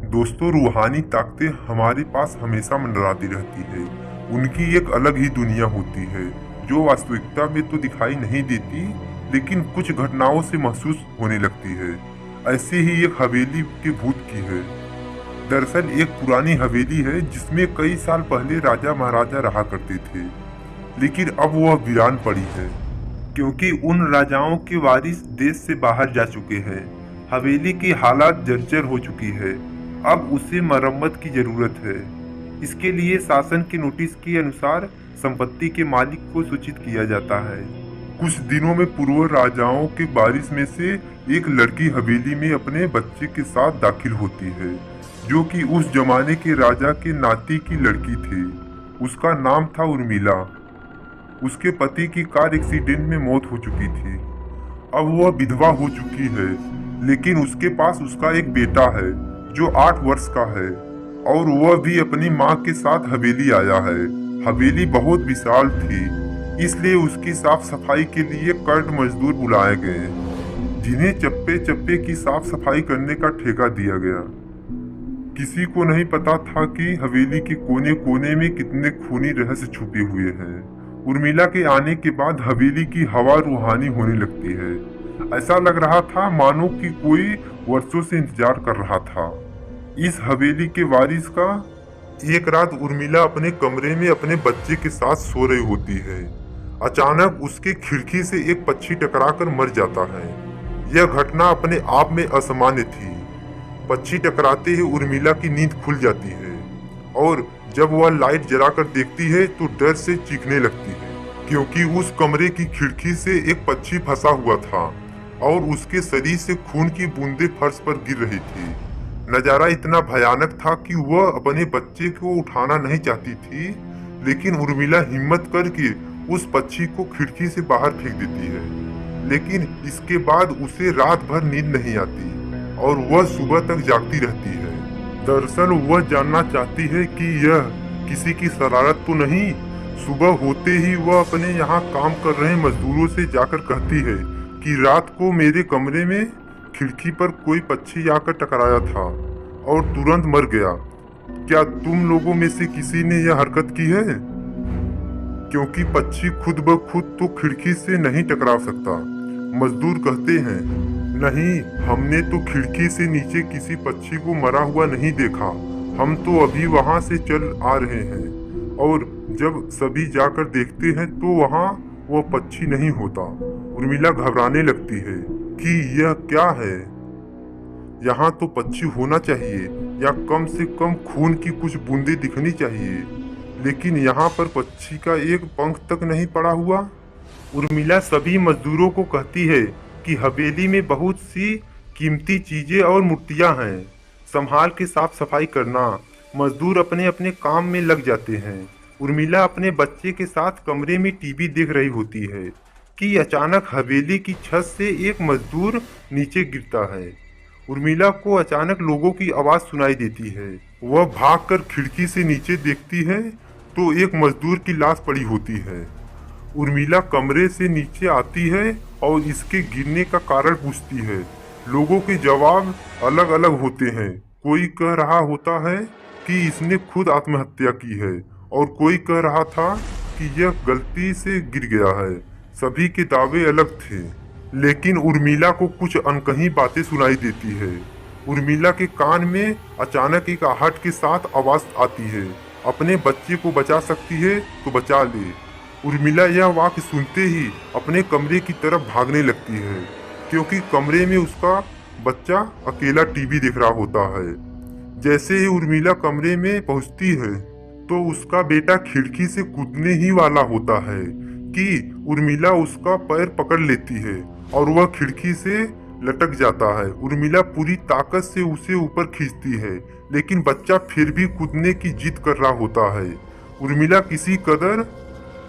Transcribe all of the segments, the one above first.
दोस्तों, रूहानी ताकतें हमारे पास हमेशा मंडराती रहती है। उनकी एक अलग ही दुनिया होती है जो वास्तविकता में तो दिखाई नहीं देती, लेकिन कुछ घटनाओं से महसूस होने लगती है। ऐसे ही एक हवेली के भूत की है। दरअसल एक पुरानी हवेली है जिसमें कई साल पहले राजा महाराजा रहा करते थे, लेकिन अब वह वीरान पड़ी है क्योंकि उन राजाओं के वारिस देश से बाहर जा चुके हैं। हवेली की हालात जर्जर हो चुकी है। अब उसे मरम्मत की जरूरत है। इसके लिए शासन के नोटिस के अनुसार संपत्ति के मालिक को सूचित किया जाता है। कुछ दिनों में पूर्व राजाओं के वारिस में से एक लड़की हवेली में अपने बच्चे के साथ दाखिल होती है, जो कि उस जमाने के राजा के नाती की लड़की थी। उसका नाम था उर्मिला। उसके पति की कार एक्सीडेंट में मौत हो चुकी थी। अब वह विधवा हो चुकी है, लेकिन उसके पास उसका एक बेटा है जो 8 वर्ष का है, और वह भी अपनी माँ के साथ हवेली आया है। हवेली बहुत विशाल थी, इसलिए उसकी साफ सफाई के लिए कर्द मजदूर बुलाए गए, जिन्हें चप्पे चप्पे की साफ सफाई करने का ठेका दिया गया। किसी को नहीं पता था कि हवेली के कोने कोने में कितने खूनी रहस्य छुपे हुए हैं। उर्मिला के आने के बाद हवेली की हवा रूहानी होने लगती है। ऐसा लग रहा था मानो कि कोई वर्षों से इंतजार कर रहा था इस हवेली के वारिस का। एक रात उर्मिला अपने कमरे में अपने बच्चे के साथ सो रही होती है। अचानक उसके खिड़की से एक पक्षी टकराकर मर जाता है। यह घटना अपने आप में असामान्य थी। पक्षी टकराते ही उर्मिला की नींद खुल जाती है, और जब वह लाइट जलाकर देखती है तो डर से चीखने लगती है, क्योंकि उस कमरे की खिड़की से एक पक्षी फंसा हुआ था और उसके शरीर से खून की बूंदें फर्श पर गिर रही थी। नजारा इतना भयानक था कि वह अपने बच्चे को उठाना नहीं चाहती थी, लेकिन उर्मिला हिम्मत करके उस पक्षी को खिड़की से बाहर फेंक देती है। लेकिन इसके बाद उसे रात भर नींद नहीं आती और वह सुबह तक जागती रहती है। दरअसल वह जानना चाहती है कि यह किसी की शरारत तो नहीं। सुबह होते ही वह अपने यहाँ काम कर रहे मजदूरों से जाकर कहती है कि रात को मेरे कमरे में खिड़की पर कोई पक्षी आकर टकराया था और तुरंत मर गया। क्या तुम लोगों में से किसी ने यह हरकत की है? क्योंकि पक्षी खुद ब खुद तो खिड़की से नहीं टकरा सकता। मजदूर कहते हैं, नहीं, हमने तो खिड़की से नीचे किसी पक्षी को मरा हुआ नहीं देखा। हम तो अभी वहां से चल आ रहे हैं, और जब सभी जाकर देखते हैं तो वहां वह पक्षी नहीं होता। उर्मिला घबराने लगती है कि यह क्या है। यहाँ तो पक्षी होना चाहिए, या कम से कम खून की कुछ बूंदें दिखनी चाहिए, लेकिन यहाँ पर पक्षी का एक पंख तक नहीं पड़ा हुआ। उर्मिला सभी मजदूरों को कहती है कि हवेली में बहुत सी कीमती चीजें और मूर्तियां हैं, संभाल के साफ सफाई करना। मजदूर अपने अपने काम में लग जाते हैं। उर्मिला अपने बच्चे के साथ कमरे में टीवी देख रही होती है कि अचानक हवेली की छत से एक मजदूर नीचे गिरता है। उर्मिला को अचानक लोगों की आवाज सुनाई देती है। वह भागकर खिड़की से नीचे देखती है तो एक मजदूर की लाश पड़ी होती है। उर्मिला कमरे से नीचे आती है और इसके गिरने का कारण पूछती है। लोगों के जवाब अलग अलग होते हैं। कोई कह रहा होता है कि इसने खुद आत्महत्या की है, और कोई कह रहा था कि यह गलती से गिर गया है। सभी के दावे अलग थे, लेकिन उर्मिला को कुछ अनकही बातें सुनाई देती है। उर्मिला के कान में अचानक एक आहट के साथ आवाज आती है, अपने बच्चे को बचा सकती है तो बचा ले। उर्मिला यह वाक्य सुनते ही अपने कमरे की तरफ भागने लगती है, क्योंकि कमरे में उसका बच्चा अकेला टीवी देख रहा होता है। जैसे ही उर्मिला कमरे में पहुंचती है तो उसका बेटा खिड़की से कूदने ही वाला होता है कि उर्मिला उसका पैर पकड़ लेती है और वह खिड़की से लटक जाता है। उर्मिला पूरी ताकत से उसे ऊपर खींचती है, लेकिन बच्चा फिर भी कूदने की जिद कर रहा होता है। उर्मिला किसी कदर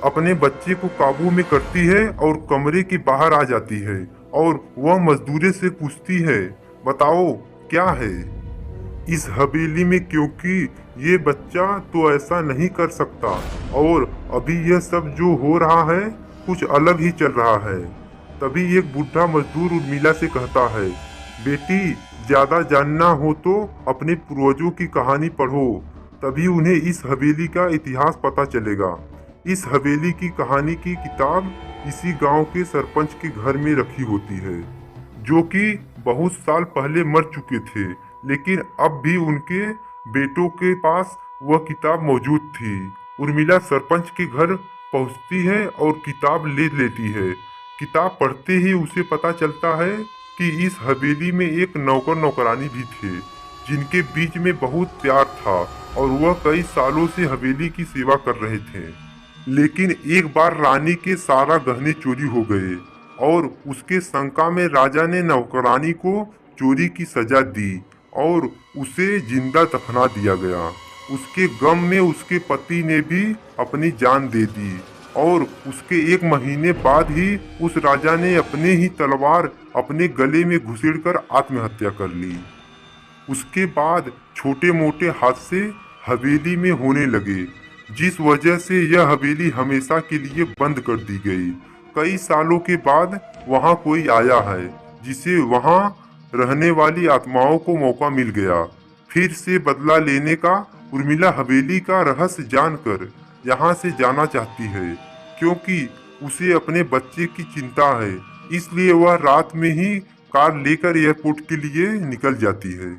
अपने बच्चे को काबू में करती है और कमरे के बाहर आ जाती है, और वह मजदूरे से पूछती है, बताओ क्या है इस हवेली में, क्योंकि ये बच्चा तो ऐसा नहीं कर सकता, और अभी यह सब जो हो रहा है कुछ अलग ही चल रहा है। तभी एक बूढ़ा मजदूर उर्मिला से कहता है, बेटी, ज्यादा जानना हो तो अपने पूर्वजों की कहानी पढ़ो, तभी उन्हें इस हवेली का इतिहास पता चलेगा। इस हवेली की कहानी की किताब इसी गांव के सरपंच के घर में रखी होती है, जो कि बहुत साल पहले मर चुके थे, लेकिन अब भी उनके बेटों के पास वह किताब मौजूद थी। उर्मिला सरपंच के घर पहुंचती है और किताब ले लेती है। किताब पढ़ते ही उसे पता चलता है कि इस हवेली में एक नौकर नौकरानी भी थे, जिनके बीच में बहुत प्यार था और वह कई सालों से हवेली की सेवा कर रहे थे। लेकिन एक बार रानी के सारा गहने चोरी हो गए और उसके शंका में राजा ने नौकरानी को चोरी की सजा दी और उसे जिंदा दफना दिया गया। उसके गम में उसके पति ने भी अपनी जान दे दी और उसके 1 महीने बाद ही उस राजा ने अपने ही तलवार अपने गले में घुसेड़कर आत्महत्या कर ली। उसके बाद छोटे मोटे हादसे हवेली में होने लगे, जिस वजह से यह हवेली हमेशा के लिए बंद कर दी गई। कई सालों के बाद वहां कोई आया है, जिसे वहां रहने वाली आत्माओं को मौका मिल गया फिर से बदला लेने का। उर्मिला हवेली का रहस्य जानकर यहाँ से जाना चाहती है, क्योंकि उसे अपने बच्चे की चिंता है। इसलिए वह रात में ही कार लेकर एयरपोर्ट के लिए निकल जाती है।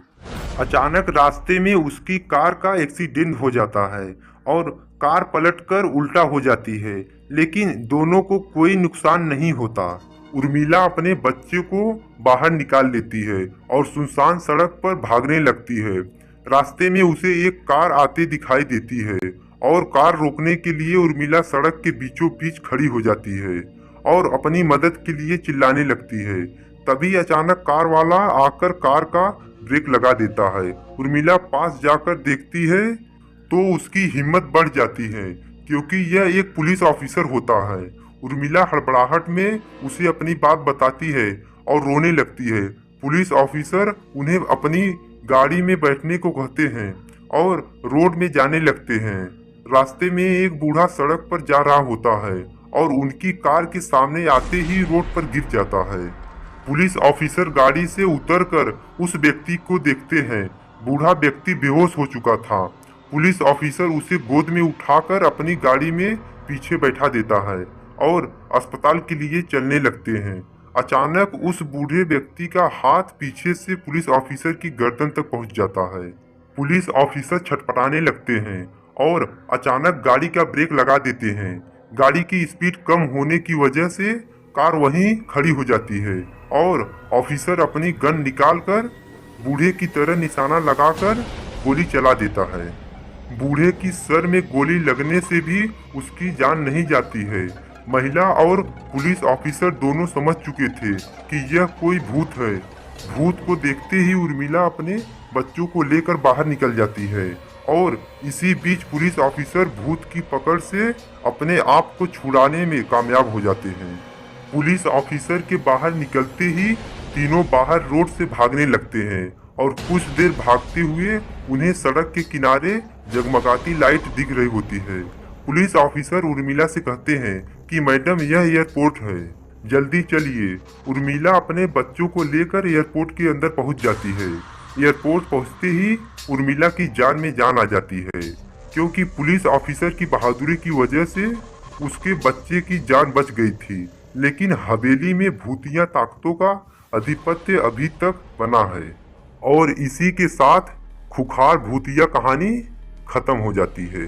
अचानक रास्ते में उसकी कार का एक्सीडेंट हो जाता है और कार पलटकर उल्टा हो जाती है, लेकिन दोनों को कोई नुकसान नहीं होता। उर्मिला अपने बच्चे को बाहर निकाल लेती है और सुनसान सड़क पर भागने लगती है। रास्ते में उसे एक कार आते दिखाई देती है और कार रोकने के लिए उर्मिला सड़क के बीचों बीच खड़ी हो जाती है और अपनी मदद के लिए चिल्लाने लगती है। तभी अचानक कार वाला आकर कार का ब्रेक लगा देता है। उर्मिला पास जाकर देखती है तो उसकी हिम्मत बढ़ जाती है, क्योंकि यह एक पुलिस ऑफिसर होता है। उर्मिला हड़बड़ाहट में उसे अपनी बात बताती है और रोने लगती है। पुलिस ऑफिसर उन्हें अपनी गाड़ी में बैठने को कहते हैं और रोड में जाने लगते हैं। रास्ते में एक बूढ़ा सड़क पर जा रहा होता है और उनकी कार के सामने आते ही रोड पर गिर जाता है। पुलिस ऑफिसर गाड़ी से उतरकर उस व्यक्ति को देखते हैं। बूढ़ा व्यक्ति बेहोश हो चुका था। पुलिस ऑफिसर उसे गोद में उठाकर अपनी गाड़ी में पीछे बैठा देता है और अस्पताल के लिए चलने लगते हैं। अचानक उस बूढ़े व्यक्ति का हाथ पीछे से पुलिस ऑफिसर की गर्दन तक पहुंच जाता है। पुलिस ऑफिसर छटपटाने लगते हैं और अचानक गाड़ी का ब्रेक लगा देते हैं। गाड़ी की स्पीड कम होने की वजह से कार वहीं खड़ी हो जाती है और ऑफिसर अपनी गन निकालकर बूढ़े की तरह निशाना लगाकर गोली चला देता है। बूढ़े की सर में गोली लगने से भी उसकी जान नहीं जाती है। महिला और पुलिस ऑफिसर दोनों समझ चुके थे कि यह कोई भूत है। भूत को देखते ही उर्मिला अपने बच्चों को लेकर बाहर निकल जाती है और इसी बीच पुलिस ऑफिसर भूत की पकड़ से अपने आप को छुड़ाने में कामयाब हो जाते हैं। पुलिस ऑफिसर के बाहर निकलते ही तीनों बाहर रोड से भागने लगते हैं और कुछ देर भागते हुए उन्हें सड़क के किनारे जगमगाती लाइट दिख रही होती है। पुलिस ऑफिसर उर्मिला से कहते हैं कि मैडम, यह एयरपोर्ट है, जल्दी चलिए। उर्मिला अपने बच्चों को लेकर एयरपोर्ट के अंदर पहुंच जाती है। एयरपोर्ट पहुंचते ही उर्मिला की जान में जान आ जाती है, क्योंकि पुलिस ऑफिसर की बहादुरी की वजह से उसके बच्चे की जान बच गई थी। लेकिन हवेली में भूतिया ताकतों का आधिपत्य अभी तक बना है और इसी के साथ खुखार भूतिया कहानी खत्म हो जाती है।